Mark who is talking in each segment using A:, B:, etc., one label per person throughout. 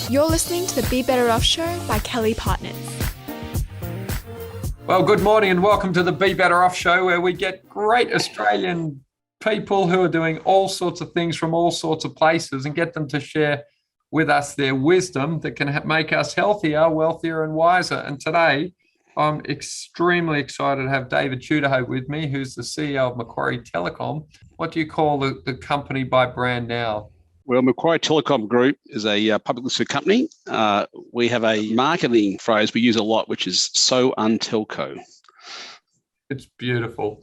A: You're listening to the Be Better Off Show by Kelly+Partners.
B: Well, good morning and welcome to the Be Better Off Show, where we get great Australian people who are doing all sorts of things from all sorts of places and get them to share with us their wisdom that can make us healthier, wealthier and wiser. And today, I'm extremely excited to have David Tudehope with me, who's the CEO of Macquarie Telecom. What do you call the company by brand now?
C: Well, Macquarie Telecom Group is a public listed company. We have a marketing phrase we use a lot, which is "so untelco."
B: It's beautiful,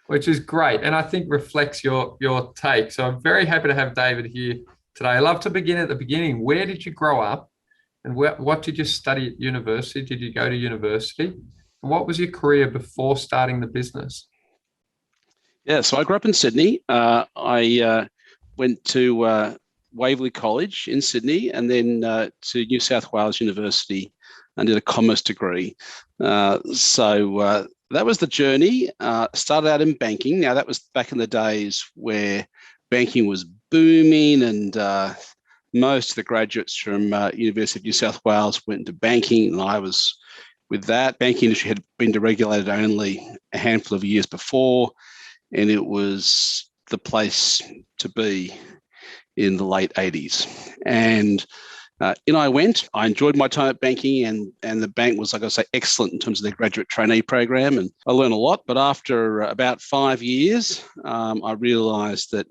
B: which is great, and I think reflects your take. So I'm very happy to have David here today. I love to begin at the beginning. Where did you grow up, and what did you study at university? Did you go to university? And what was your career before starting the business?
C: Yeah, so I grew up in Sydney. I went to Waverley College in Sydney, and then to New South Wales University and did a commerce degree. So that was the journey. Started out in banking. Now, that was back in the days where banking was booming, and most of the graduates from University of New South Wales went into banking, and I was with that. Banking industry had been deregulated only a handful of years before, and it was the place to be in the late 80s. And in I went. I enjoyed my time at banking, and the bank was, like I say, excellent in terms of their graduate trainee program, and I learned a lot. But after about 5 years, I realised that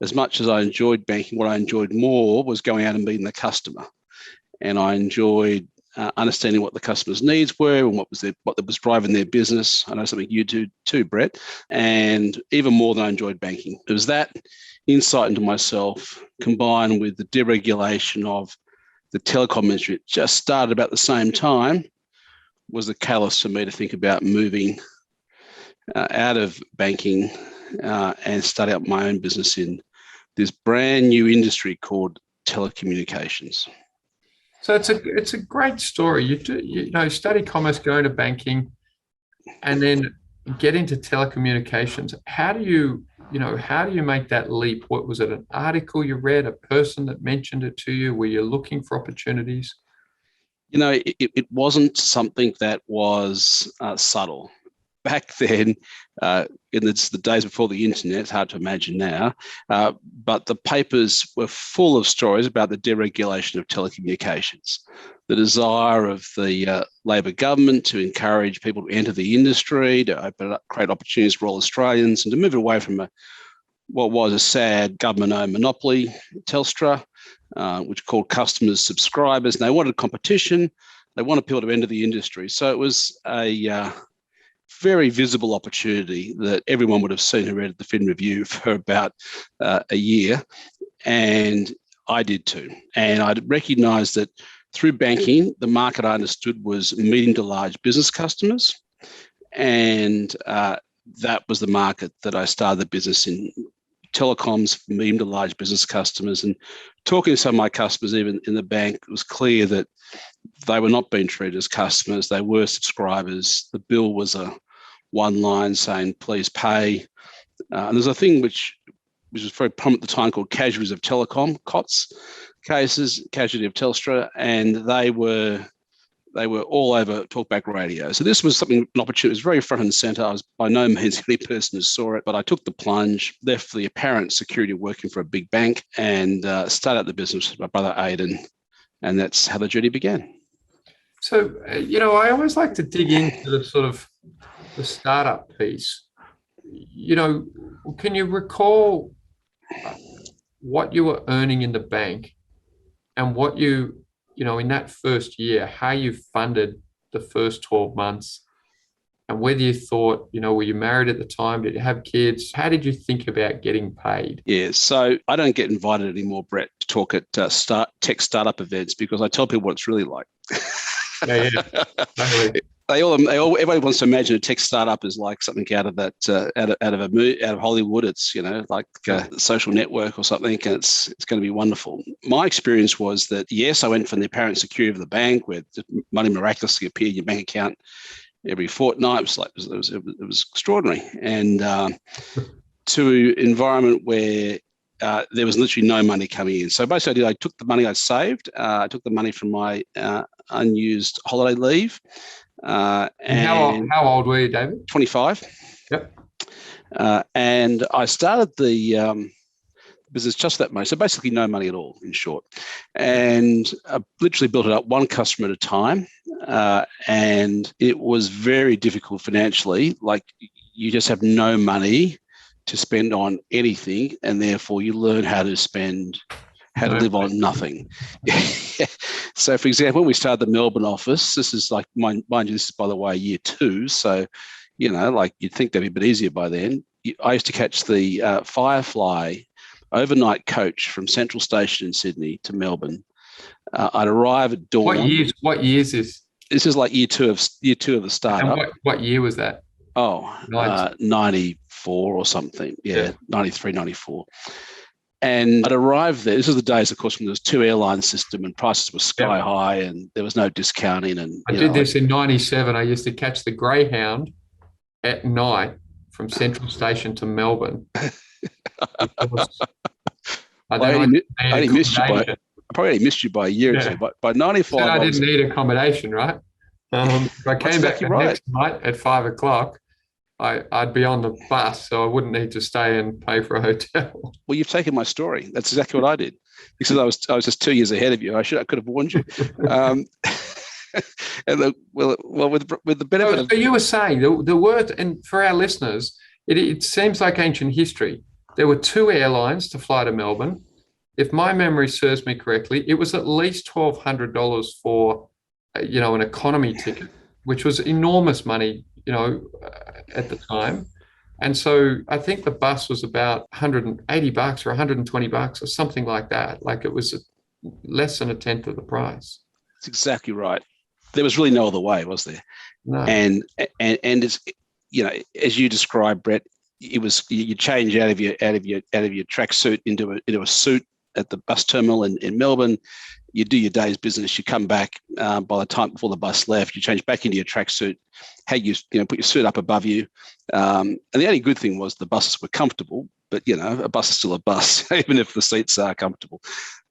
C: as much as I enjoyed banking, what I enjoyed more was going out and meeting the customer. And I enjoyed understanding what the customer's needs were and what was driving their business. I know something you do too, Brett. And even more than I enjoyed banking. It was that insight into myself combined with the deregulation of the telecom industry, it just started about the same time, was the catalyst for me to think about moving out of banking and start out my own business in this brand new industry called telecommunications.
B: So it's a great story. You study commerce, go into banking, and then get into telecommunications. How do you make that leap? What was it? An article you read? A person that mentioned it to you? Were you looking for opportunities?
C: It wasn't something that was subtle. Back then, in the days before the internet, it's hard to imagine now, but the papers were full of stories about the deregulation of telecommunications, the desire of the Labor government to encourage people to enter the industry, to create opportunities for all Australians, and to move away from what was a sad government-owned monopoly, Telstra, which called customers subscribers. And they wanted competition. They wanted people to enter the industry. So it was a very visible opportunity that everyone would have seen who read the Fin Review for about a year, and I did too. And I recognised that through banking, the market I understood was medium to large business customers, and that was the market that I started the business in. Telecoms, medium to large business customers, and talking to some of my customers, even in the bank, it was clear that they were not being treated as customers. They were subscribers. The bill was a one line saying, please pay. And there's a thing which was very prominent at the time called casualties of telecom, COTS cases, casualty of Telstra, and they were all over talkback radio. So this was an opportunity. It was very front and centre. I was by no means the only person who saw it, but I took the plunge, left the apparent security of working for a big bank, and started the business with my brother Aidan, and that's how the journey began.
B: So, I always like to dig into the sort of the startup piece. Can you recall what you were earning in the bank and what in that first year, how you funded the first 12 months, and whether you thought, were you married at the time? Did you have kids? How did you think about getting paid?
C: Yeah, so I don't get invited anymore, Brett, to talk at tech startup events because I tell people what it's really like.
B: Yeah, totally.
C: Everybody wants to imagine a tech startup is like something out of Hollywood. It's like a social network or something, and it's going to be wonderful. My experience was that yes, I went from the apparent security of the bank, where money miraculously appeared in your bank account every fortnight. It was extraordinary, and to an environment where there was literally no money coming in. So basically, I took the money I saved. I took the money from my unused holiday leave.
B: And how old were you, David?
C: 25.
B: Yep.
C: And I started the business just that money. So basically no money at all, in short. And I literally built it up one customer at a time. And it was very difficult financially. Like, you just have no money to spend on anything. And therefore you learn how to live on nothing. So, for example, when we started the Melbourne office, this is like, mind you, this is, by the way, year 2. So, like, you'd think that'd be a bit easier by then. I used to catch the Firefly overnight coach from Central Station in Sydney to Melbourne. I'd arrive at dawn.
B: What years is?
C: This is like year two of the startup.
B: And what year was that?
C: 94 or something. Yeah, 93, 94. And I'd arrived there. This is the days, of course, when there was 2 airline system and prices were sky high and there was no discounting. And
B: I did this in 97. I used to catch the Greyhound at night from Central Station to Melbourne. I
C: probably only missed you by a year or two. But by 95,
B: I didn't need accommodation, right? If I came back the next night at 5 o'clock, I'd be on the bus, so I wouldn't need to stay and pay for a hotel.
C: Well, you've taken my story. That's exactly what I did, because I was just 2 years ahead of you. I could have warned you. And with the benefit
B: So you were saying the word, and for our listeners, it seems like ancient history. There were 2 airlines to fly to Melbourne. If my memory serves me correctly, it was at least $1,200 for, an economy ticket, which was enormous money, at the time. And so I think the bus was about $180 or $120 or something like that. Like, it was less than a tenth of the price.
C: That's exactly right. There was really no other way, was there?
B: No.
C: And it's, as you described, Brett, it was, you change out of your tracksuit into a suit at the bus terminal in Melbourne. You do your day's business. You come back. By the time before the bus left, you change back into your tracksuit. Put your suit up above you. And the only good thing was the buses were comfortable. But a bus is still a bus, even if the seats are comfortable.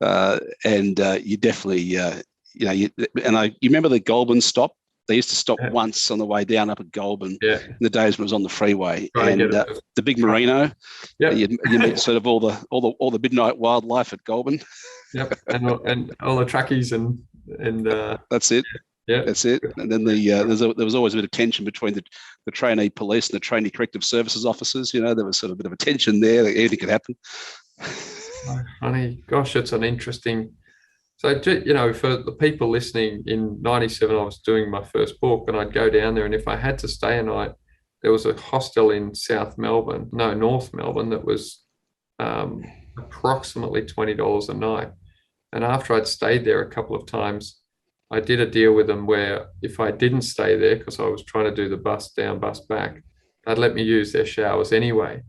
C: You definitely, you remember the Goulburn stop? They used to stop once on the way down up at Goulburn in the days when it was on the freeway, the big Merino. You meet sort of all the midnight wildlife at Goulburn.
B: Yep, and all the truckies and
C: that's it. Yeah, that's it. And then there was always a bit of tension between the trainee police and the trainee corrective services officers. There was sort of a bit of a tension there. Anything could happen.
B: Oh, funny, gosh, it's an interesting. So, for the people listening, in 97, I was doing my first book, and I'd go down there, and if I had to stay a night, there was a hostel in North Melbourne, that was approximately $20 a night. And after I'd stayed there a couple of times, I did a deal with them where if I didn't stay there, because I was trying to do the bus down, bus back, they'd let me use their showers anyway.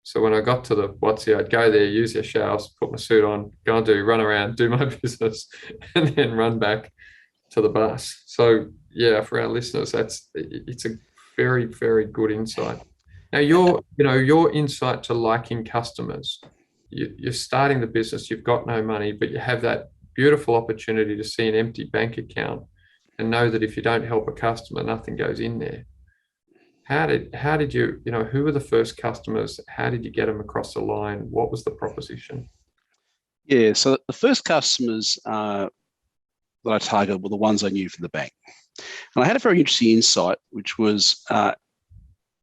B: So when I got to the I'd go there, use their showers, put my suit on, run around, do my business, and then run back to the bus. So for our listeners, it's a very, very good insight. Now your insight to liking customers. You're starting the business, you've got no money, but you have that beautiful opportunity to see an empty bank account and know that if you don't help a customer, nothing goes in there. How did you, who were the first customers? How did you get them across the line? What was the proposition?
C: Yeah, so the first customers that I targeted were the ones I knew from the bank. And I had a very interesting insight, which was the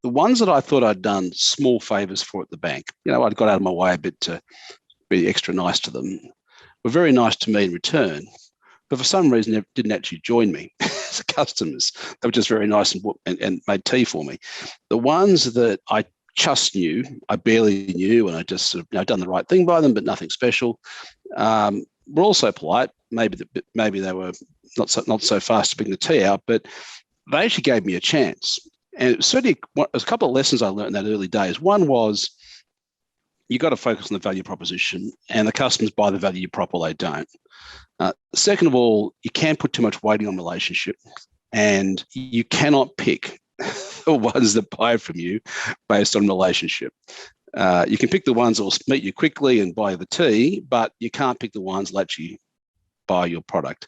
C: ones that I thought I'd done small favors for at the bank. I'd got out of my way a bit to be extra nice to them, were very nice to me in return. But for some reason, they didn't actually join me as customers. They were just very nice and made tea for me. The ones that I just knew, I barely knew, and I just sort of done the right thing by them, but nothing special, were also polite. Maybe they were not so fast to bring the tea out, but they actually gave me a chance. And certainly, there's a couple of lessons I learned in that early days. One was you've got to focus on the value proposition, and the customers buy the value prop or they don't. Second of all, you can't put too much weighting on relationship, and you cannot pick the ones that buy from you based on relationship. You can pick the ones that will meet you quickly and buy the tea, but you can't pick the ones that actually buy your product.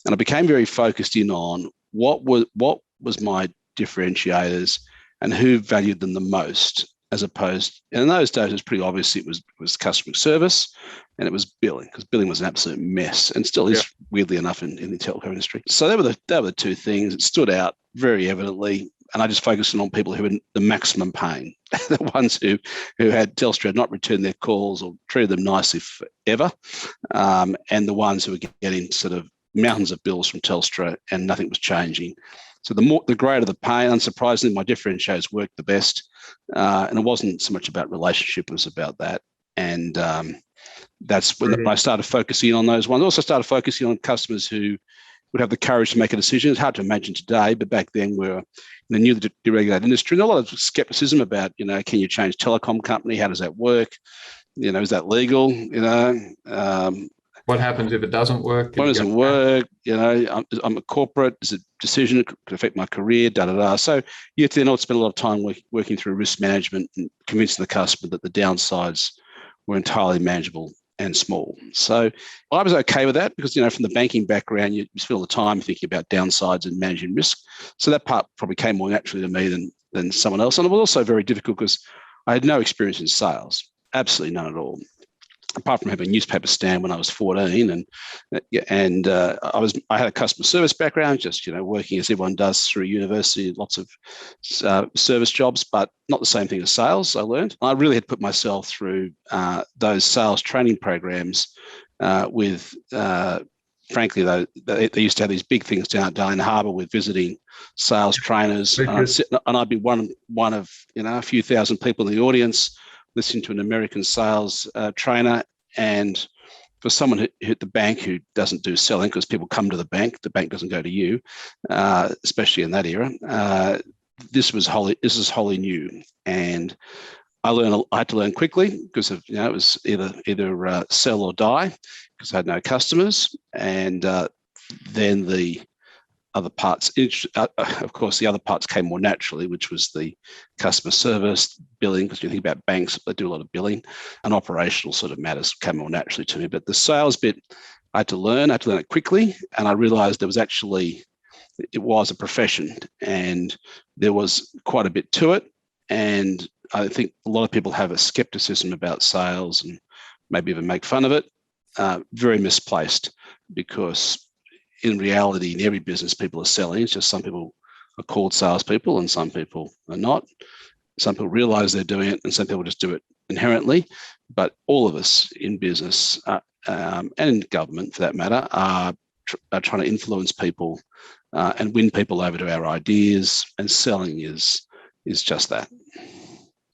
C: And I became very focused in on what was my differentiators and who valued them the most, as opposed, and in those days it was pretty obvious it was customer service and it was billing, because billing was an absolute mess and still is, weirdly enough, in the telco industry. So they were the two things that stood out very evidently. And I just focused on people who were in the maximum pain, the ones who had Telstra not returned their calls or treated them nicely forever, and the ones who were getting sort of mountains of bills from Telstra and nothing was changing. So the greater the pain, unsurprisingly, my differentiators worked the best. And it wasn't so much about relationship, it was about that. And that's when I started focusing on those ones. I also started focusing on customers who would have the courage to make a decision. It's hard to imagine today, but back then we were in a newly deregulated industry, and a lot of skepticism about, can you change telecom company? How does that work? Is that legal?
B: What happens if it doesn't work?
C: What doesn't work? I'm a corporate. Is a decision that could affect my career? So you have to then spend a lot of time working through risk management and convincing the customer that the downsides were entirely manageable and small. So I was okay with that because, from the banking background, you spend all the time thinking about downsides and managing risk. So that part probably came more naturally to me than someone else. And it was also very difficult because I had no experience in sales, absolutely none at all, apart from having a newspaper stand when I was 14. I had a customer service background, just, working as everyone does through university, lots of service jobs, but not the same thing as sales, I learned. I really had put myself through those sales training programs with, frankly, they used to have these big things down at Darling Harbour with visiting sales trainers. And I'd be one of, a few thousand people in the audience listening to an American sales trainer. And for someone who at the bank who doesn't do selling, because people come to the bank doesn't go to you, especially in that era, this is wholly new. And I had to learn quickly because of, it was either sell or die, because I had no customers. And then the other parts, of course, the other parts came more naturally, which was the customer service, billing, because you think about banks, they do a lot of billing, and operational sort of matters came more naturally to me. But the sales bit, I had to learn it quickly, and I realized it was a profession, and there was quite a bit to it. And I think a lot of people have a skepticism about sales and maybe even make fun of it, very misplaced, because in reality, in every business, people are selling. It's just some people are called salespeople and some people are not. Some people realize they're doing it and some people just do it inherently. But all of us in business and in government, for that matter, are trying to influence people and win people over to our ideas. And selling is just that.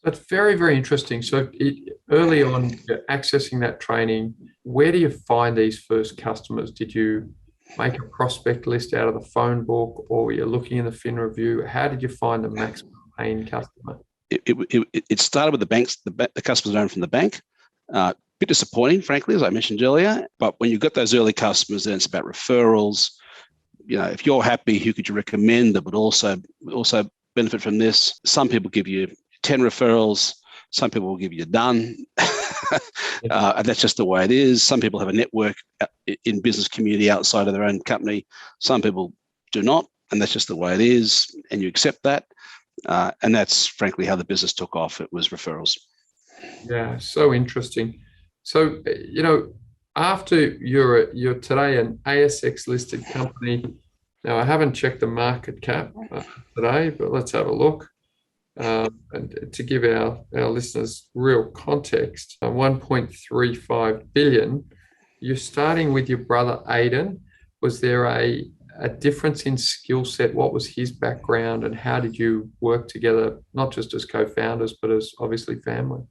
B: That's very, very interesting. So early on, accessing that training, where do you find these first customers? Did you make a prospect list out of the phone book, or were you looking in the fin review? How did you find the maximum paying customer?
C: It started with the banks, the customers owned from the bank. A bit disappointing, frankly, as I mentioned earlier. But when you've got those early customers, then it's about referrals. If you're happy, who could you recommend that would also benefit from this? Some people give you 10 referrals. Some people will give you none. And that's just the way it is. Some people have a network in business community outside of their own company. Some people do not, and that's just the way it is. And you accept that. And that's frankly how the business took off. It was referrals.
B: Yeah, so interesting. So, after you're today an ASX listed company. Now, I haven't checked the market cap today, but let's have a look. And to give our listeners real context, 1.35 billion. You're starting with your brother Aidan. Was there a difference in skill set? What was his background, and how did you work together, not just as co-founders, but as obviously family?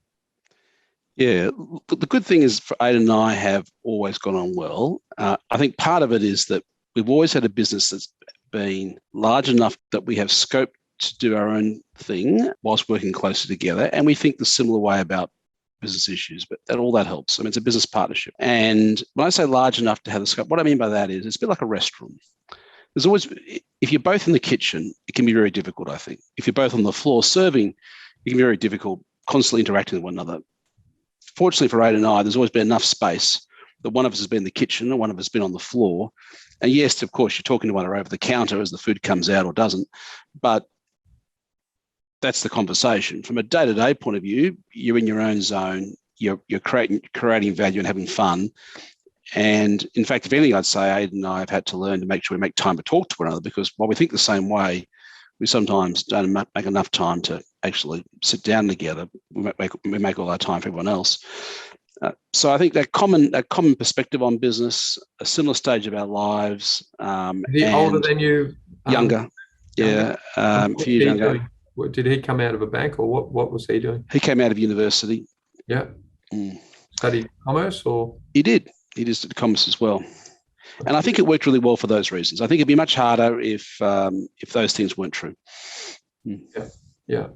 C: Yeah, the good thing is for Aidan and I have always gone on well. I think part of it is that we've always had a business that's been large enough that we have scope to do our own thing whilst working closely together. And we think the similar way about business issues, but that helps. I mean, it's a business partnership. And when I say large enough to have the scope, what I mean by that is it's a bit like a restaurant. There's always, if you're both in the kitchen, it can be very difficult, I think. If you're both on the floor serving, it can be very difficult constantly interacting with one another. Fortunately for Aid and I, there's always been enough space that one of us has been in the kitchen and one of us has been on the floor. And yes, of course, you're talking to one another over the counter as the food comes out or doesn't, but that's the conversation. From a day-to-day point of view, you're in your own zone, you're creating value and having fun. And in fact, if anything, I'd say Aid and I have had to learn to make sure we make time to talk to one another, because while we think the same way, we sometimes don't make enough time to actually sit down together. We make all our time for everyone else. So I think that common perspective on business, a similar stage of our lives.
B: Is he older than you?
C: Younger. Yeah, a few years younger.
B: Did he come out of a bank, or what was he doing?
C: He came out of university.
B: Yeah. Studied commerce, or?
C: He did. He did study commerce as well. And I think it worked really well for those reasons. I think it'd be much harder if those things weren't true.
B: Yeah.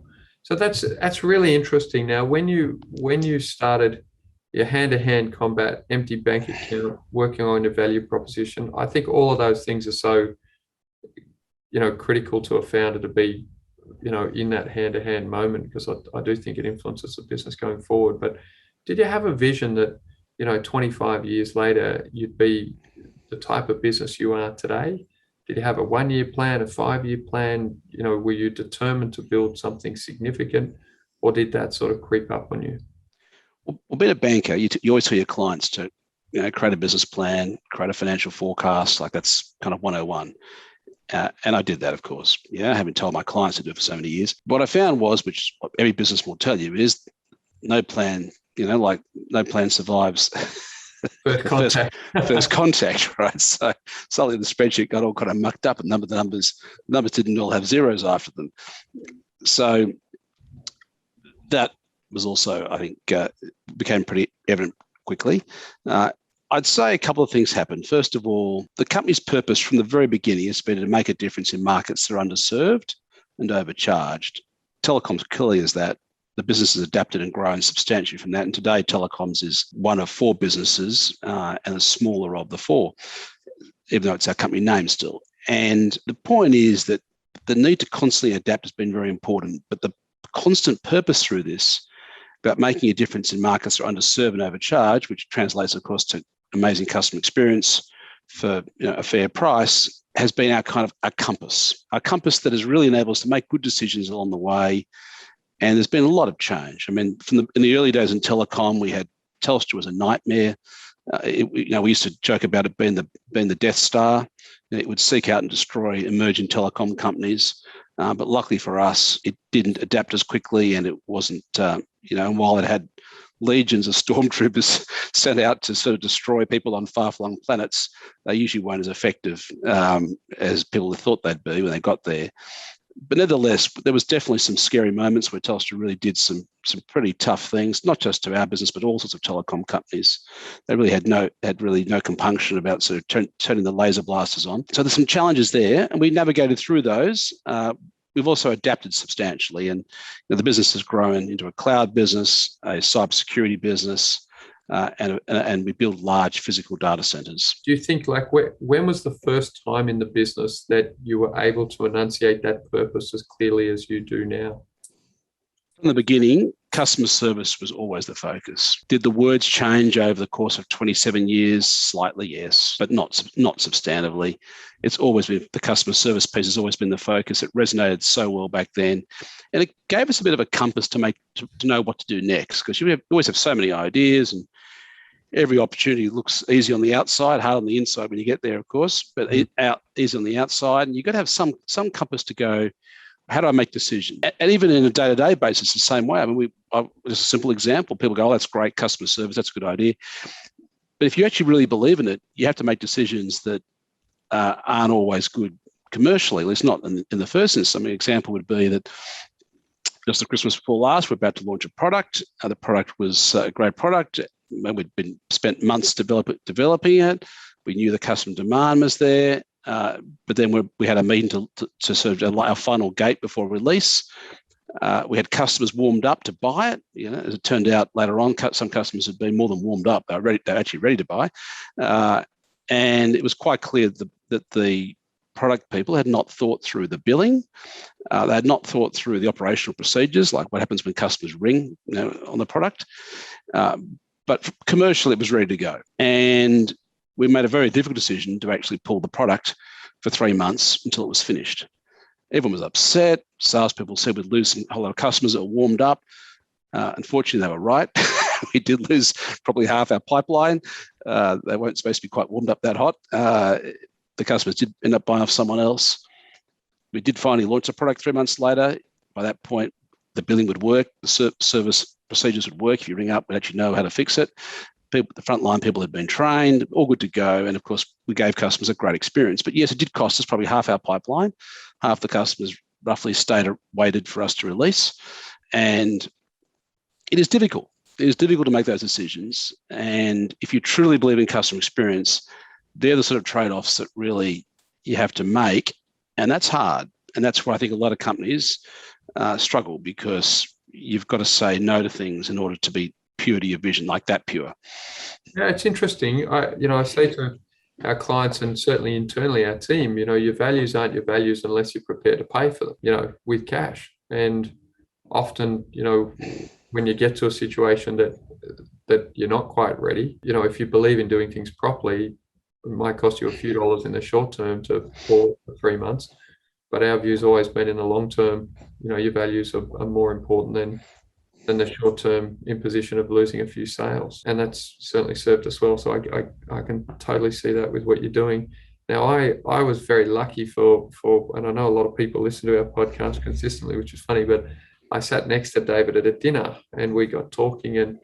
B: So that's really interesting. Now, when you started your hand-to-hand combat, empty bank account, working on your value proposition, I think all of those things are so, critical to a founder to be, in that hand-to-hand moment, because I do think it influences the business going forward. But did you have a vision that, 25 years later, you'd be the type of business you are today? Did you have a 1-year plan, a 5-year plan? Were you determined to build something significant, or did that sort of creep up on you?
C: Well, being a banker, you always tell your clients to, create a business plan, create a financial forecast. Like, that's kind of 101. And I did that, of course. Having told my clients to do it for so many years. What I found was, which every business will tell you, is no plan. No plan survives first contact, right? So suddenly the spreadsheet got all kind of mucked up, and the numbers didn't all have zeros after them. So that was also, I think, became pretty evident quickly. I'd say a couple of things happened. First of all, the company's purpose from the very beginning has been to make a difference in markets that are underserved and overcharged. Telecom's clearly is that. The business has adapted and grown substantially from that. And today, telecoms is one of 4 businesses and the smaller of the 4, even though it's our company name still. And the point is that the need to constantly adapt has been very important, but the constant purpose through this about making a difference in markets that are underserved and overcharged, which translates, of course, to amazing customer experience for a fair price, has been our compass that has really enabled us to make good decisions along the way. And there's been a lot of change. I mean, in the early days in telecom, we had Telstra was a nightmare. We used to joke about it being the Death Star. It would seek out and destroy emerging telecom companies. But luckily for us, it didn't adapt as quickly, and it wasn't. While it had legions of stormtroopers sent out to sort of destroy people on far-flung planets, they usually weren't as effective as people thought they'd be when they got there. But nevertheless, there was definitely some scary moments where Telstra really did some pretty tough things, not just to our business, but all sorts of telecom companies. They really had no compunction about sort of turning the laser blasters on. So there's some challenges there, and we navigated through those. We've also adapted substantially, and the business has grown into a cloud business, a cybersecurity business, and we build large physical data centers.
B: Do you think, when was the first time in the business that you were able to enunciate that purpose as clearly as you do now?
C: From the beginning, customer service was always the focus. Did the words change over the course of 27 years? Slightly, yes, but not substantively. It's always been, the customer service piece has always been the focus. It resonated so well back then. And it gave us a bit of a compass to know what to do next, because you always have so many ideas, and every opportunity looks easy on the outside, hard on the inside when you get there, of course, but easy on the outside. And you've got to have some compass to go, how do I make decisions? And even in a day-to-day basis, the same way. I mean, just a simple example, people go, oh, that's great, customer service, that's a good idea. But if you actually really believe in it, you have to make decisions that aren't always good commercially, at least not in the first instance. I mean, an example would be that just the Christmas before last, we're about to launch a product. The product was a great product. We'd spent months developing it. We knew the customer demand was there. But then we had a meeting to sort of our final gate before release. We had customers warmed up to buy it. As it turned out later on, some customers had been more than warmed up. They're actually ready to buy. And it was quite clear that the product people had not thought through the billing. They had not thought through the operational procedures, like what happens when customers ring, on the product. But commercially, it was ready to go. And we made a very difficult decision to actually pull the product for 3 months until it was finished. Everyone was upset. Salespeople said we'd lose a whole lot of customers that were warmed up. Unfortunately, they were right. We did lose probably half our pipeline. They weren't supposed to be quite warmed up that hot. The customers did end up buying off someone else. We did finally launch the product 3 months later. By that point, the billing would work. The service procedures would work. If you ring up, we'd actually know how to fix it. The frontline people had been trained, all good to go. And of course, we gave customers a great experience. But yes, it did cost us probably half our pipeline. Half the customers roughly waited for us to release. And it is difficult. It is difficult to make those decisions. And if you truly believe in customer experience, they're the sort of trade-offs that really you have to make. And that's hard. And that's where I think a lot of companies struggle, because you've got to say no to things in order to be pure to your vision, like that pure.
B: Yeah, it's interesting. I say to our clients, and certainly internally our team, your values aren't your values unless you're prepared to pay for them, with cash. And often, when you get to a situation that you're not quite ready, if you believe in doing things properly, it might cost you a few dollars in the short term to pour for 3 months. But our view's always been, in the long term, your values are more important than the short-term imposition of losing a few sales. And that's certainly served us well. So I can totally see that with what you're doing. Now, I was very lucky for, and I know a lot of people listen to our podcast consistently, which is funny, but I sat next to David at a dinner and we got talking, and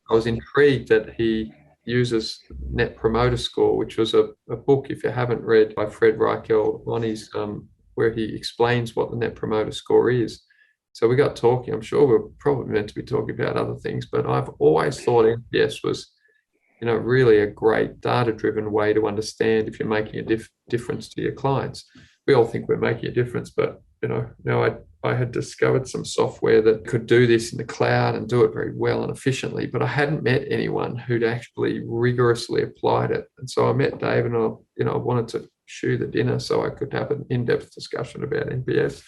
B: I was intrigued that he uses Net Promoter Score, which was a book, if you haven't read, by Fred Reichel on his, where he explains what the Net Promoter Score is. So we got talking. I'm sure we're probably meant to be talking about other things, but I've always thought NPS was, really a great data-driven way to understand if you're making a difference to your clients. We all think we're making a difference, but now I had discovered some software that could do this in the cloud and do it very well and efficiently, but I hadn't met anyone who'd actually rigorously applied it. And so I met Dave, and I wanted to shoe the dinner so I could have an in-depth discussion about NPS.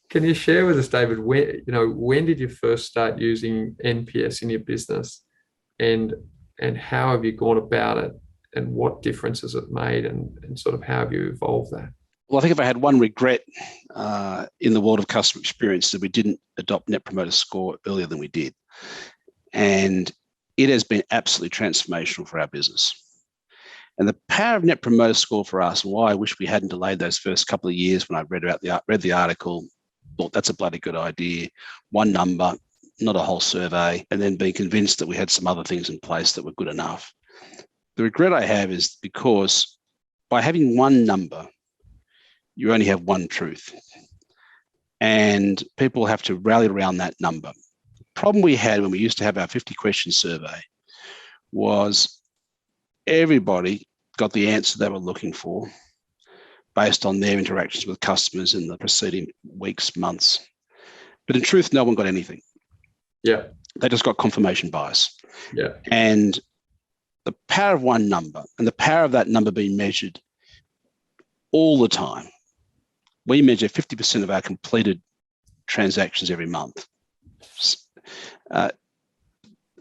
B: Can you share with us, David, when did you first start using NPS in your business, and how have you gone about it, and what difference has it made, and sort of how have you evolved that?
C: Well, I think if I had one regret in the world of customer experience, that we didn't adopt Net Promoter Score earlier than we did. And it has been absolutely transformational for our business. And the power of Net Promoter Score for us, and why I wish we hadn't delayed those first couple of years when I read the article, thought that's a bloody good idea. One number, not a whole survey, and then being convinced that we had some other things in place that were good enough. The regret I have is because by having one number, you only have one truth, and people have to rally around that number. The problem we had when we used to have our 50-question survey was everybody got the answer they were looking for based on their interactions with customers in the preceding weeks, months. But in truth, no one got anything.
B: Yeah.
C: They just got confirmation bias.
B: Yeah.
C: And the power of one number, and the power of that number being measured all the time. We measure 50% of our completed transactions every month.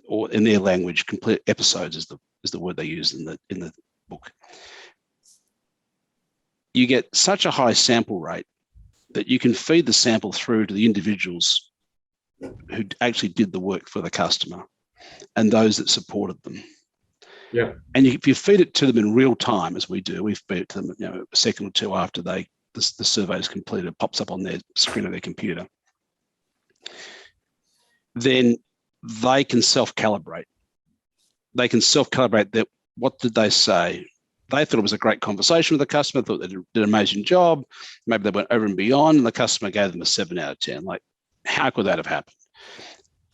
C: Or in their language, complete episodes is the word they use in the book. You get such a high sample rate that you can feed the sample through to the individuals who actually did the work for the customer and those that supported them.
B: Yeah.
C: And if you feed it to them in real time, as we do, we feed it to them a second or two after the survey is completed, it pops up on their screen of their computer, then they can self-calibrate. They can self-calibrate that. What did they say? They thought it was a great conversation with the customer, thought they did an amazing job. Maybe they went over and beyond, and the customer gave them a 7 out of 10. Like, how could that have happened?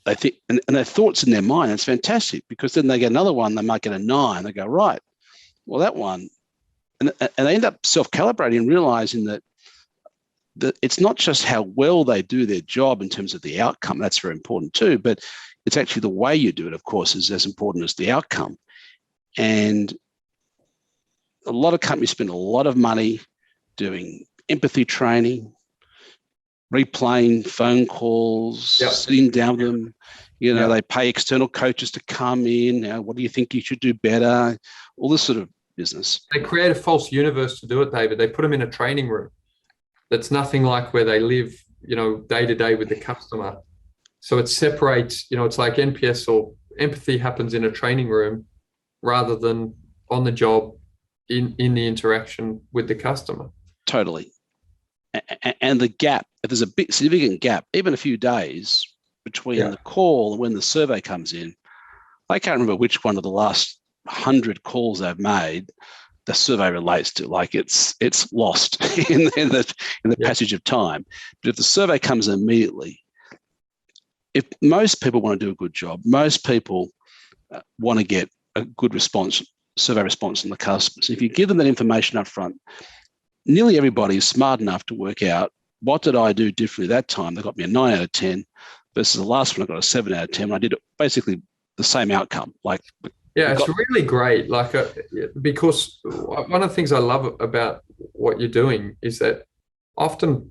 C: They think, and their thoughts in their mind, it's fantastic, because then they get another one, they might get a 9. They go, right, well, that one. And they end up self-calibrating and realizing that it's not just how well they do their job in terms of the outcome. That's very important too, but it's actually the way you do it, of course, is as important as the outcome. And a lot of companies spend a lot of money doing empathy training, replaying phone calls, sitting down with them. They pay external coaches to come in. What do you think you should do better? All this sort of business.
B: They create a false universe to do it, David. They put them in a training room that's nothing like where they live, day to day with the customer. So it separates, it's like NPS or empathy happens in a training room rather than on the job in the interaction with the customer.
C: Totally. And the gap, if there's a big significant gap, even a few days between the call and when the survey comes in, I can't remember which one of the last 100 calls they've made the survey relates to. Like it's lost in the passage of time. But if the survey comes immediately, if most people want to do a good job, most people want to get a good response, survey response from the customers. If you give them that information up front, nearly everybody is smart enough to work out, what did I do differently that time? They got me a 9 out of 10 versus the last one I got a 7 out of 10. I did basically the same outcome.
B: It's really great. Because one of the things I love about what you're doing is that often,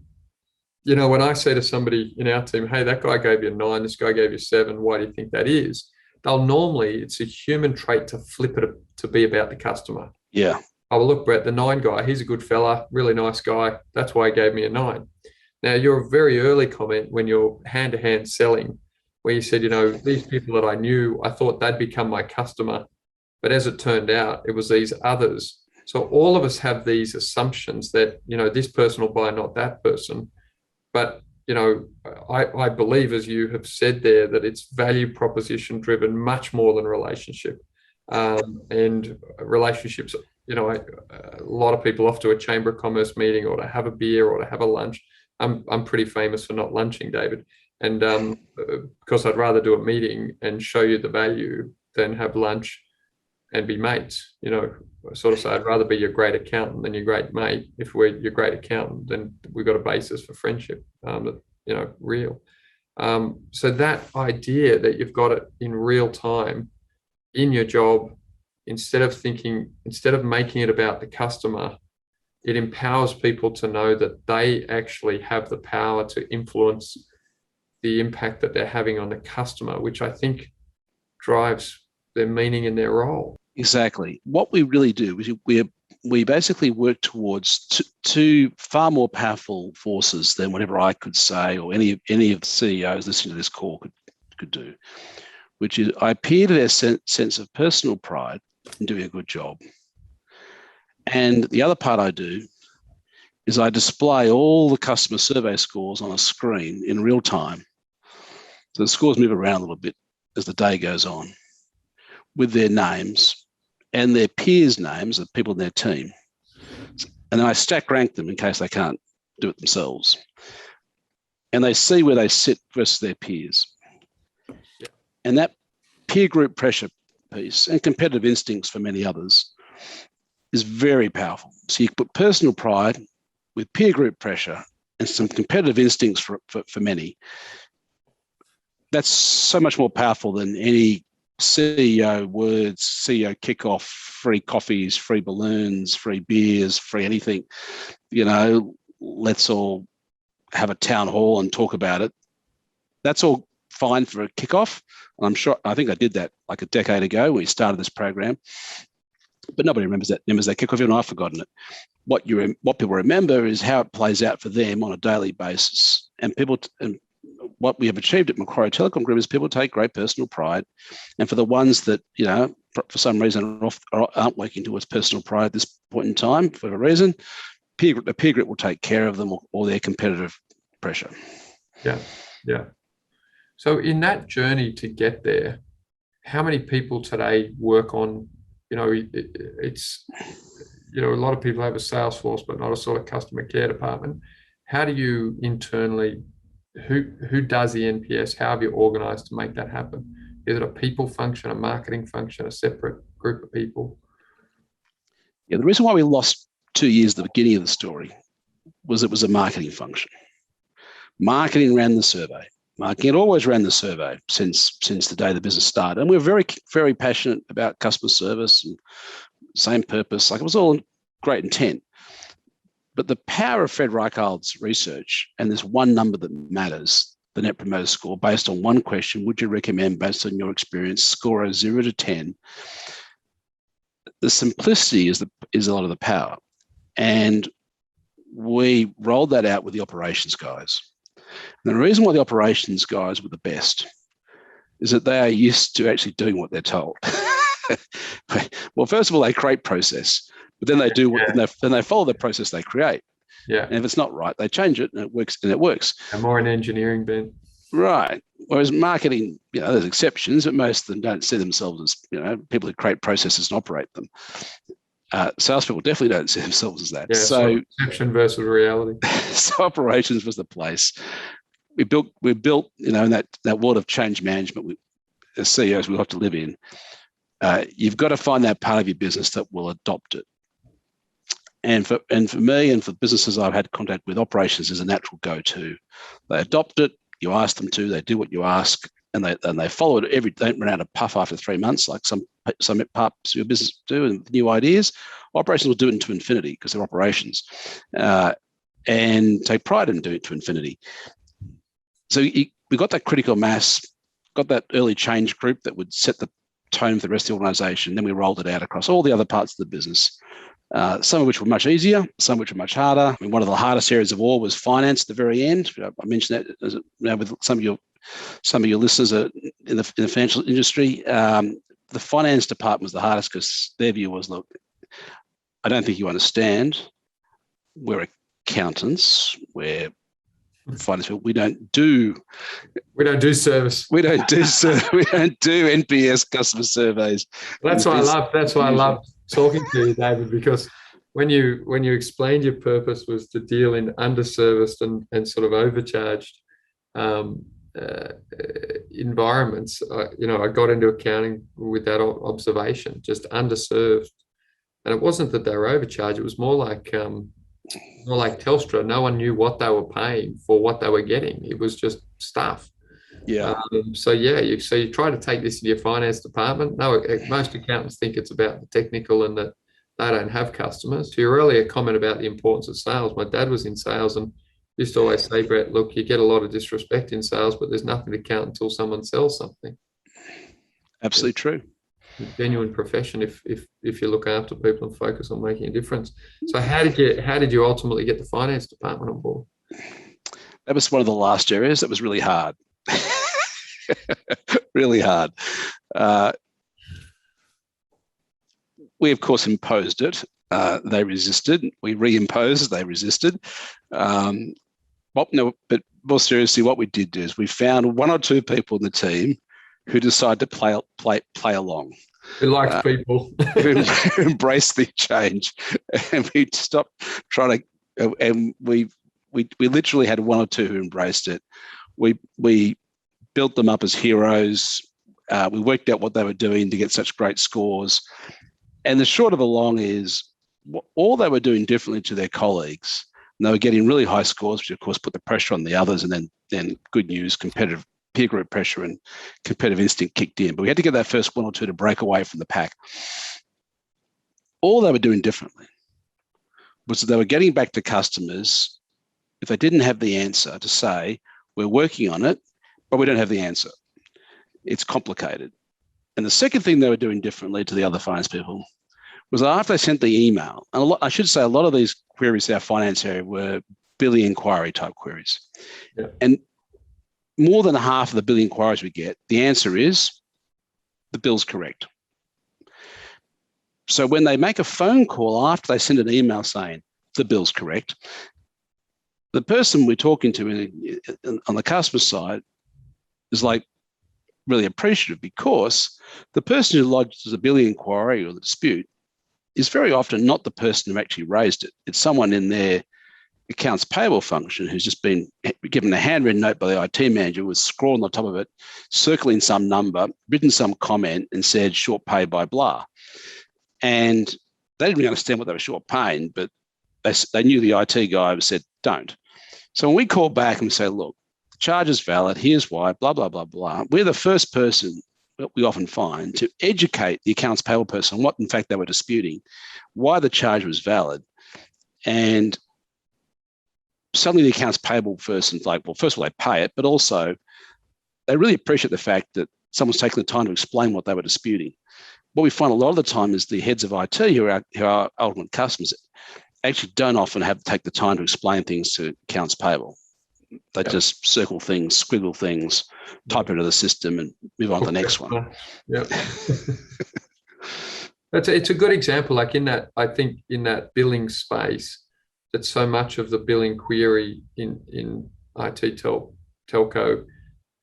B: when I say to somebody in our team, hey, that guy gave you a 9, this guy gave you a 7, why do you think that is? They'll normally, it's a human trait to flip it to be about the customer.
C: Yeah.
B: Oh, look, Brett, the 9 guy, he's a good fella, really nice guy. That's why he gave me a 9. Now, your very early comment when you're hand-to-hand selling, where you said, these people that I knew, I thought they'd become my customer. But as it turned out, it was these others. So all of us have these assumptions that, this person will buy, not that person. But, I believe, as you have said there, that it's value proposition driven much more than relationship. And relationships, a lot of people off to a Chamber of Commerce meeting or to have a beer or to have a lunch. I'm pretty famous for not lunching, David. And because I'd rather do a meeting and show you the value than have lunch and be mates. I sort of say I'd rather be your great accountant than your great mate. If we're your great accountant, then we've got a basis for friendship real. So that idea that you've got it in real time in your job, instead of making it about the customer, it empowers people to know that they actually have the power to influence the impact that they're having on the customer, which I think drives their meaning in their role.
C: Exactly. What we really do is we basically work towards two far more powerful forces than whatever I could say or any of the CEOs listening to this call could do, which is I appeal to their sense of personal pride in doing a good job. And the other part I do is I display all the customer survey scores on a screen in real time. So the scores move around a little bit as the day goes on with their names and their peers' names of people in their team. And then I stack rank them in case they can't do it themselves. And they see where they sit versus their peers.
B: Yeah.
C: And that peer group pressure piece and competitive instincts for many others is very powerful. So you put personal pride with peer group pressure and some competitive instincts for many. That's so much more powerful than any CEO words, CEO kickoff, free coffees, free balloons, free beers, free anything. Let's all have a town hall and talk about it. That's all fine for a kickoff. I think I did that like a decade ago when we started this program. But nobody remembers that kickoff, even I've forgotten it. What people remember is how it plays out for them on a daily basis. And what we have achieved at Macquarie Telecom Group is people take great personal pride. And for the ones that, for some reason aren't working towards personal pride at this point in time, for a reason, the peer group will take care of them or their competitive pressure.
B: Yeah, yeah. So in that journey to get there, how many people today work on, it's, a lot of people have a sales force, but not a sort of customer care department. How do you internally, who does the NPS? How have you organized to make that happen? Is it a people function, a marketing function, a separate group of people?
C: Yeah, the reason why we lost 2 years at the beginning of the story was it was a marketing function. Marketing ran the survey. Marketing always ran the survey since the day the business started. And we're very, very passionate about customer service and same purpose. Like, it was all great intent. But the power of Fred Reichhardt's research, and there's one number that matters, the Net Promoter Score, based on one question: would you recommend, based on your experience, score of 0 to 10? The simplicity is a lot of the power. And we rolled that out with the operations guys. And the reason why the operations guys were the best is that they are used to actually doing what they're told. Well, first of all, they create process, but then they do what, then they follow the process they create.
B: Yeah.
C: And if it's not right, they change it, and it works. And it works.
B: And more in engineering, Ben.
C: Right. Whereas marketing, there's exceptions, but most of them don't see themselves as, people who create processes and operate them. Salespeople definitely don't see themselves as that.
B: Yeah, so exception versus reality.
C: So operations was the place. We built, in that world of change management, as CEOs, we have to live in. You've got to find that part of your business that will adopt it. And for me and for businesses I've had contact with, operations is a natural go-to. They adopt it. You ask them to. They do what you ask, and they follow it. They don't run out of puff after 3 months, like some parts of your business do, and new ideas. Operations will do it into infinity because they're operations, and take pride in doing it to infinity. So we got that critical mass, got that early change group that would set the tone for the rest of the organisation. Then we rolled it out across all the other parts of the business. Some of which were much easier, some of which were much harder. I mean, one of the hardest areas of all was finance at the very end. I mentioned that with some of your listeners are in the financial industry. The finance department was the hardest because their view was, look, I don't think you understand. We're accountants. We're finance people. We don't do service. We don't do NPS customer surveys.
B: That's why I love talking to you, David, because when you explained your purpose was to deal in underserviced and sort of overcharged environments, I got into accounting with that observation, just underserved. And it wasn't that they were overcharged; it was more like Telstra. No one knew what they were paying for what they were getting. It was just stuff.
C: Yeah.
B: You try to take this in your finance department. No, most accountants think it's about the technical and that they don't have customers. To your earlier comment about the importance of sales, my dad was in sales and used to always say, Brett, look, you get a lot of disrespect in sales, but there's nothing to count until someone sells something.
C: Absolutely true.
B: A genuine profession if you look after people and focus on making a difference. So how did you ultimately get the finance department on board?
C: That was one of the last areas that was really hard. Really hard. We, of course, imposed it. They resisted. We reimposed. They resisted. But more seriously, what we did is we found one or two people in the team who decided to play along.
B: Who liked people.
C: who embraced the change. And we stopped trying to, and we literally had one or two who embraced it. We built them up as heroes. We worked out what they were doing to get such great scores. And the short of the long is all they were doing differently to their colleagues. And they were getting really high scores, which of course put the pressure on the others. And then good news, competitive peer group pressure and competitive instinct kicked in. But we had to get that first one or two to break away from the pack. All they were doing differently was that they were getting back to customers if they didn't have the answer to say, we're working on it, but we don't have the answer. It's complicated. And the second thing they were doing differently to the other finance people was after they sent the email, and a lot of these queries in our finance area were billing inquiry type queries. Yeah. And more than half of the billing inquiries we get, the answer is the bill's correct. So when they make a phone call after they send an email saying the bill's correct, the person we're talking to on the customer side is like really appreciative, because the person who lodges the billing inquiry or the dispute is very often not the person who actually raised it. It's someone in their accounts payable function who's just been given a handwritten note by the IT manager with scroll on the top of it, circling some number, written some comment and said short pay by blah. And they didn't really understand what they were short paying, but they knew the IT guy said, don't. So when we call back and say, look, the charge is valid, here's why, blah, blah, blah, blah, we're the first person that we often find to educate the accounts payable person on what, in fact, they were disputing, why the charge was valid. And selling the accounts payable person, like, well, first of all, they pay it, but also they really appreciate the fact that someone's taken the time to explain what they were disputing. What we find a lot of the time is the heads of IT who are our ultimate customers actually don't often have to take the time to explain things to accounts payable. They just circle things, squiggle things, type into the system and move on to the next one.
B: Yeah. It's a good example, like in that, I think in that billing space, that so much of the billing query in IT telco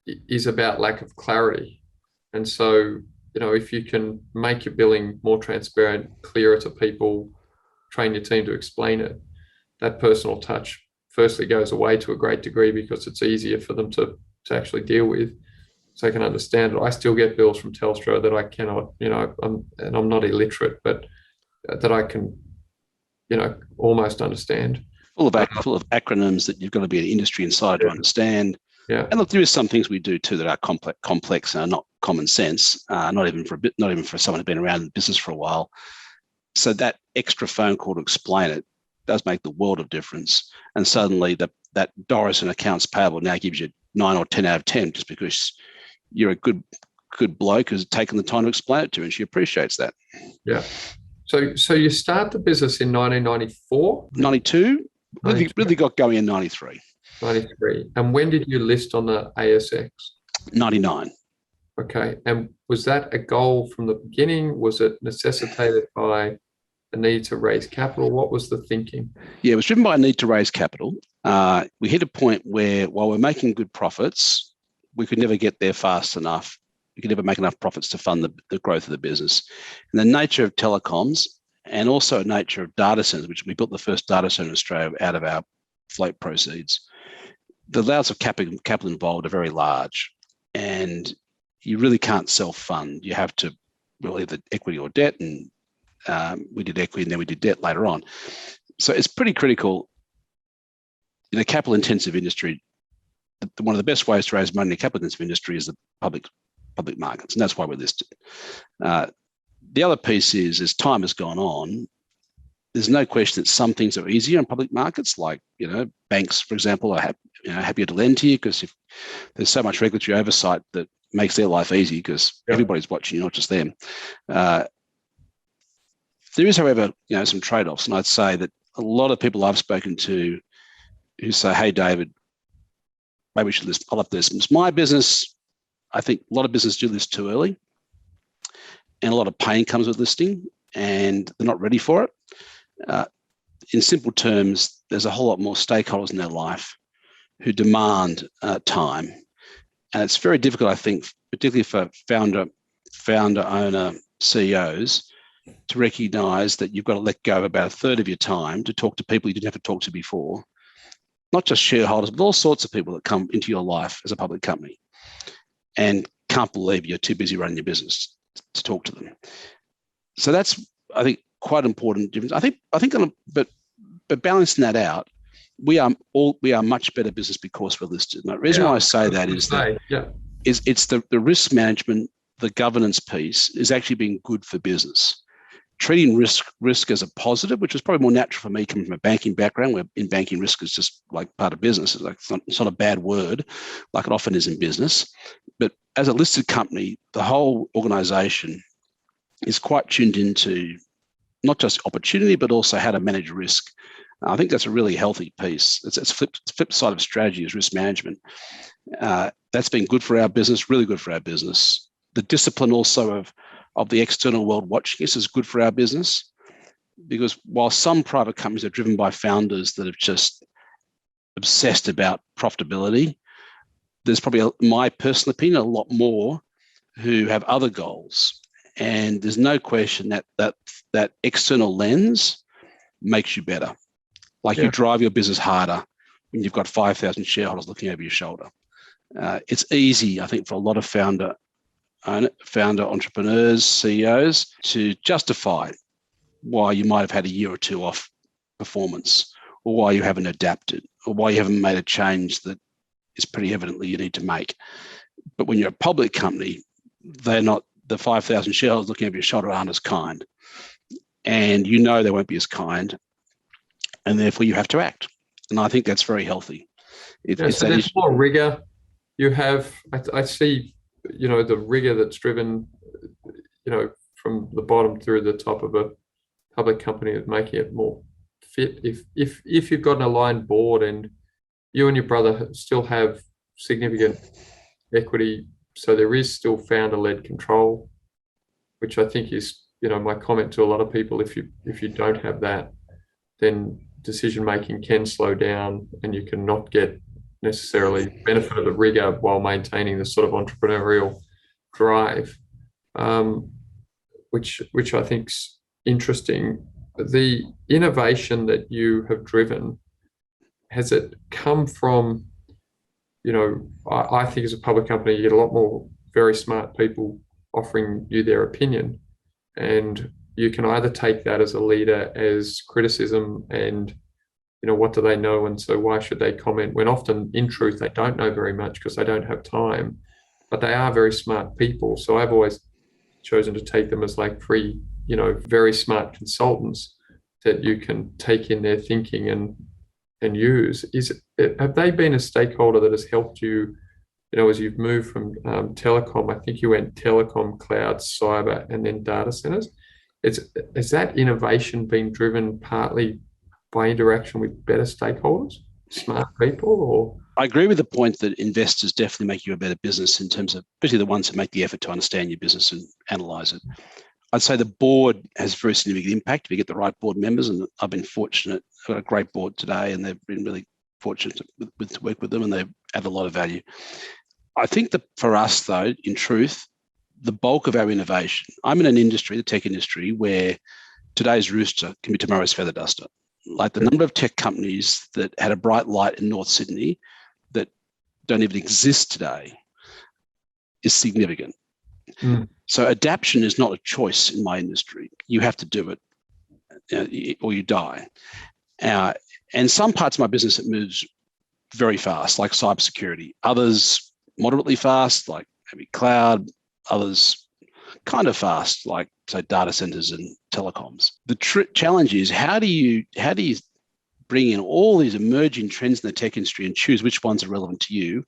B: is about lack of clarity. And so, if you can make your billing more transparent, clearer to people, train your team to explain it, that personal touch firstly goes away to a great degree because it's easier for them to actually deal with, so I can understand it. I still get bills from Telstra that I cannot, I'm not illiterate, but that I can, almost understand.
C: Full of acronyms that you've got to be an industry insider to understand.
B: Yeah.
C: And look, there is some things we do too that are complex and are not common sense, not even for someone who's been around in the business for a while. So that extra phone call to explain it does make the world of difference. And suddenly that Doris in accounts payable now gives you 9 or 10 out of 10 just because you're a good bloke who's taken the time to explain it to her, and she appreciates that.
B: Yeah. So you start the business in 1994?
C: 92. Really got going in 93.
B: 93. And when did you list on the ASX?
C: 99.
B: Okay. And was that a goal from the beginning? Was it necessitated by a need to raise capital? What was the thinking?
C: Yeah, it was driven by a need to raise capital. We hit a point where, while we're making good profits, we could never get there fast enough. We could never make enough profits to fund the growth of the business. And the nature of telecoms, and also the nature of data centers, which we built the first data center in Australia out of our float proceeds, the amounts of capital involved are very large, and you really can't self-fund. You have to really either equity or debt, and we did equity and then we did debt later on. So it's pretty critical. In a capital-intensive industry, one of the best ways to raise money in a capital-intensive industry is the public markets, and that's why we're listed. The other piece is, as time has gone on, there's no question that some things are easier in public markets, like, banks, for example, are happier to lend to you because if there's so much regulatory oversight that makes their life easy because everybody's watching you, not just them. There is, however, some trade-offs, and I'd say that a lot of people I've spoken to who say, "Hey, David, maybe we should list. I'll have to list. It's my business." I think a lot of businesses do this too early, and a lot of pain comes with listing, and they're not ready for it. In simple terms, there's a whole lot more stakeholders in their life who demand time, and it's very difficult, I think, particularly for founder, owner, CEOs, to recognise that you've got to let go of about a third of your time to talk to people you didn't have to talk to before, not just shareholders, but all sorts of people that come into your life as a public company, and can't believe you're too busy running your business to talk to them. So that's, I think, quite important difference. I think, but balancing that out, we are much better business because we're listed. And the reason why I say that is that it's the risk management, the governance piece is actually being good for business. Treating risk as a positive, which is probably more natural for me coming from a banking background, where in banking risk is just like part of business. It's not a bad word, like it often is in business. But as a listed company, the whole organisation is quite tuned into not just opportunity, but also how to manage risk. I think that's a really healthy piece. It's flip side of strategy is risk management. That's been good for our business, really good for our business. The discipline also of the external world watching us is good for our business, because while some private companies are driven by founders that have just obsessed about profitability, there's probably, in my personal opinion, a lot more who have other goals. And there's no question that external lens makes you better. Like you drive your business harder when you've got 5,000 shareholders looking over your shoulder. It's easy, I think, for a lot of founder entrepreneurs, CEOs, to justify why you might have had a year or two off performance, or why you haven't adapted, or why you haven't made a change that is pretty evidently you need to make. But when you're a public company, they're not, the 5,000 shareholders looking over your shoulder aren't as kind. And they won't be as kind. And therefore you have to act. And I think that's very healthy.
B: So there's more rigor. You have, I see, the rigor that's driven, from the bottom through the top of a public company, is making it more fit. If you've got an aligned board and you and your brother still have significant equity, so there is still founder-led control, which I think is, my comment to a lot of people. If you don't have that, then decision making can slow down, and you can not get necessarily benefit of the rigor while maintaining the sort of entrepreneurial drive, which I think's interesting. The innovation that you have driven, has it come from, I think as a public company, you get a lot more very smart people offering you their opinion, and you can either take that as a leader as criticism and, what do they know? And so why should they comment, when often in truth, they don't know very much because they don't have time, but they are very smart people. So I've always chosen to take them as like free, very smart consultants that you can take in their thinking and use. Have they been a stakeholder that has helped you, as you've moved from telecom? I think you went telecom, cloud, cyber, and then data centers. Has that innovation been driven partly by interaction with better stakeholders, smart people? Or
C: I agree with the point that investors definitely make you a better business, in terms of, especially the ones that make the effort to understand your business and analyze it. I'd say the board has very significant impact if you get the right board members, and I've been fortunate. I've got a great board today, and they've been really fortunate to work with them, and they add a lot of value. I think that for us, though, in truth, the bulk of our innovation, I'm in an industry, the tech industry, where today's rooster can be tomorrow's feather duster. Like the number of tech companies that had a bright light in North Sydney that don't even exist today is significant. So adaptation is not a choice in my industry. You have to do it, or you die. And some parts of my business, it moves very fast, like cybersecurity. Others moderately fast, like maybe cloud. Others kind of fast, like say data centers and telecoms. The challenge is how do you bring in all these emerging trends in the tech industry and choose which ones are relevant to you,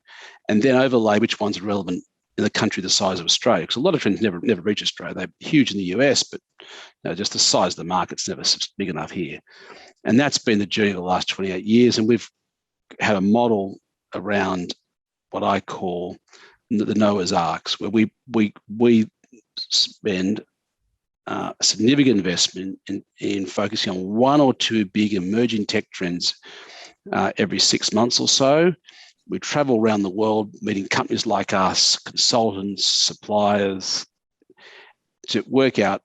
C: and then overlay which ones are relevant in a country the size of Australia? Because a lot of trends never reach Australia. They're huge in the US, but just the size of the market's never big enough here. And that's been the journey of the last 28 years. And we've had a model around what I call the Noah's Arks, where we spend a significant investment in focusing on one or two big emerging tech trends every 6 months or so. We travel around the world meeting companies like us, consultants, suppliers, to work out,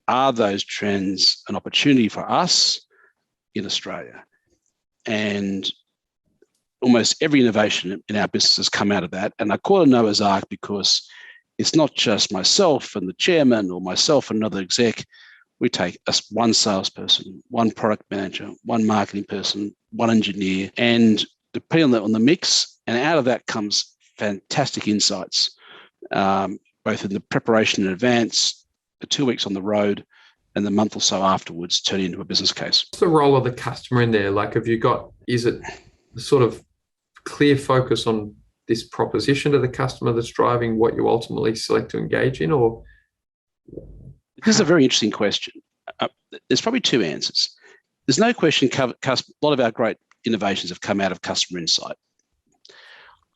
C: are those trends an opportunity for us in Australia? And almost every innovation in our business has come out of that. And I call it Noah's Ark because it's not just myself and the chairman or myself and another exec. We take one salesperson, one product manager, one marketing person, one engineer, and depending on the mix, and out of that comes fantastic insights, both in the preparation in advance, the 2 weeks on the road, and the month or so afterwards, turn into a business case.
B: What's the role of the customer in there? Like, is it the sort of clear focus on this proposition to the customer that's driving what you ultimately select to engage in? Or
C: this is a very interesting question. There's probably two answers. There's no question a lot of our great innovations have come out of customer insight.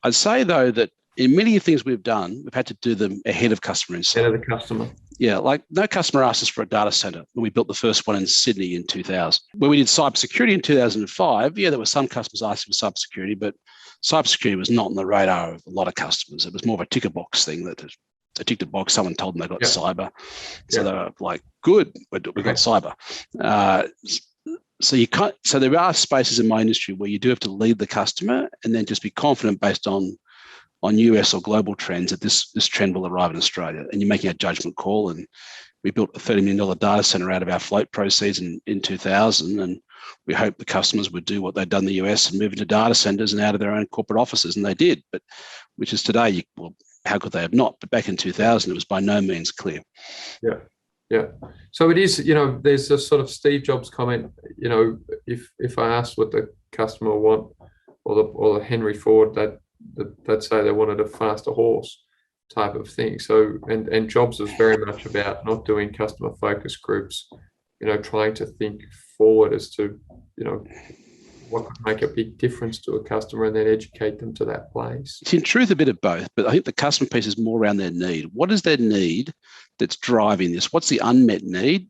C: I'd say, though, that in many of the things we've done, we've had to do them ahead of customer insight.
B: Ahead of the customer.
C: Yeah, like no customer asked us for a data center when we built the first one in Sydney in 2000. When we did cybersecurity in 2005, there were some customers asking for cybersecurity, but cybersecurity was not on the radar of a lot of customers. It was more of a ticker box thing, that they ticked a box, someone told them they got cyber. So they were like, good, we got cyber. So there are spaces in my industry where you do have to lead the customer and then just be confident based on US or global trends that this trend will arrive in Australia, and you're making a judgment call. And we built a $30 million data center out of our float proceeds in 2000, and we hoped the customers would do what they'd done in the US and move into data centers and out of their own corporate offices, and they did. But which is today, how could they have not? But back in 2000, it was by no means clear.
B: Yeah. Yeah. So it is, there's a sort of Steve Jobs comment, if I asked what the customer want, or the Henry Ford, they'd say they wanted a faster horse type of thing. So, and Jobs was very much about not doing customer focus groups, trying to think forward as to, what could make a big difference to a customer, and then educate them to that place.
C: It's in truth a bit of both, but I think the customer piece is more around their need. What is their need that's driving this? What's the unmet need,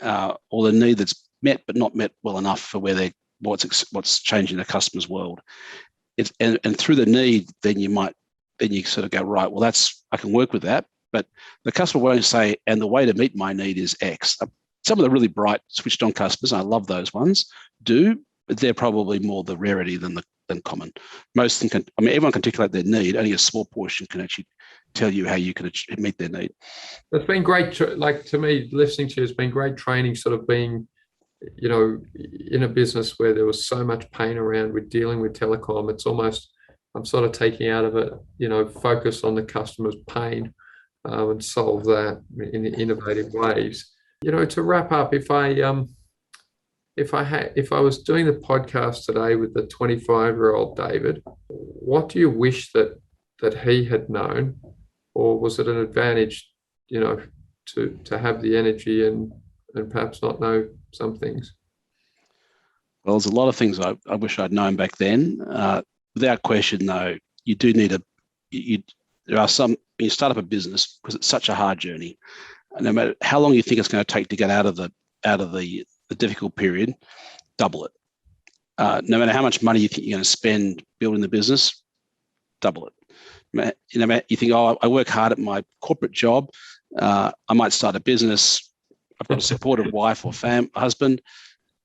C: or the need that's met but not met well enough for what's changing the customer's world? And through the need, then you sort of go, right, well, I can work with that, but the customer won't say, and the way to meet my need is X. Some of the really bright switched on customers, I love those ones, but they're probably more the rarity than common. Most of them everyone can articulate their need. Only a small portion can actually tell you how you can meet their need.
B: It's been great. To me, listening to you has been great training, sort of being, in a business where there was so much pain around with dealing with telecom. It's almost, I'm sort of taking out of it, focus on the customer's pain, and solve that in innovative ways. To wrap up, if I was doing the podcast today with the 25-year-old David, what do you wish that he had known, or was it an advantage, to have the energy and perhaps not know some things?
C: Well, there's a lot of things I wish I'd known back then. Without question, though, you do need there are some, when you start up a business, because it's such a hard journey, no matter how long you think it's going to take to get out of the difficult period, double it. No matter how much money you think you're going to spend building the business, double it. You think, I work hard at my corporate job. I might start a business. I've got a supportive wife or husband.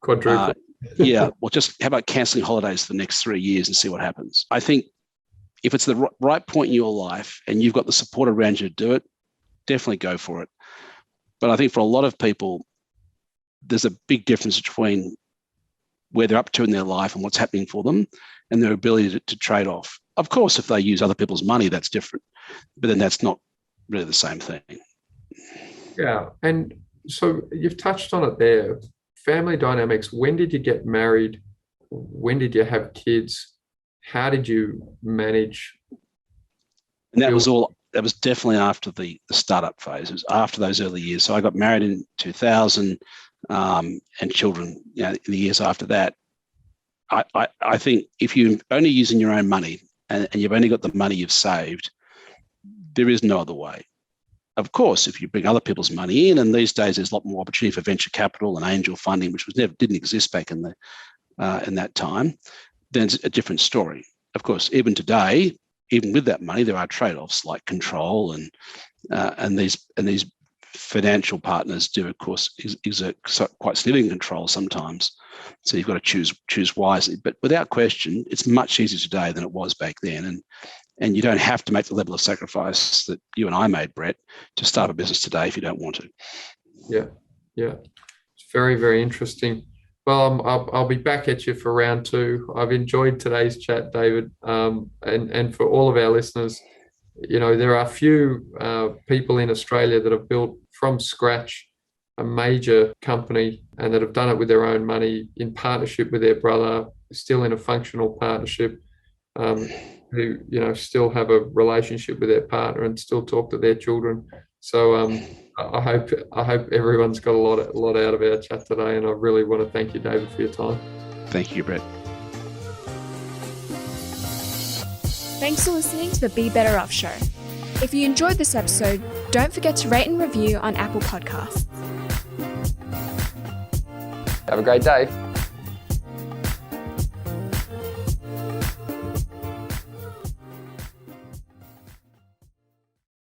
B: Quadruple.
C: Yeah. Well, just how about cancelling holidays for the next 3 years and see what happens? I think if it's the right point in your life and you've got the support around you to do it, definitely go for it. But I think for a lot of people, there's a big difference between where they're up to in their life and what's happening for them and their ability to trade off. Of course, if they use other people's money, that's different, but then that's not really the same thing.
B: Yeah. And so you've touched on it there. Family dynamics. When did you get married? When did you have kids? How did you manage?
C: And that was definitely after the startup phase. It was after those early years. So I got married in 2000, and children, in the years after that. I think if you're only using your own money and you've only got the money you've saved, there is no other way. Of course, if you bring other people's money in, and these days there's a lot more opportunity for venture capital and angel funding, which didn't exist back in that time, then it's a different story. Of course, even today, even with that money, there are trade-offs like control and these financial partners do, of course, exert quite significant control sometimes. So you've got to choose wisely. But without question, it's much easier today than it was back then. And you don't have to make the level of sacrifice that you and I made, Brett, to start a business today if you don't want to.
B: Yeah. It's very, very interesting. Well, I'll be back at you for round 2. I've enjoyed today's chat, David. And for all of our listeners, there are few people in Australia that have built from scratch a major company and that have done it with their own money in partnership with their brother, still in a functional partnership, who still have a relationship with their partner and still talk to their children. So I hope everyone's got a lot out of our chat today, and I really want to thank you, David, for your time.
C: Thank you, Brett.
A: Thanks for listening to the Be Better Off Show. If you enjoyed this episode, don't forget to rate and review on Apple Podcasts.
B: Have a great day.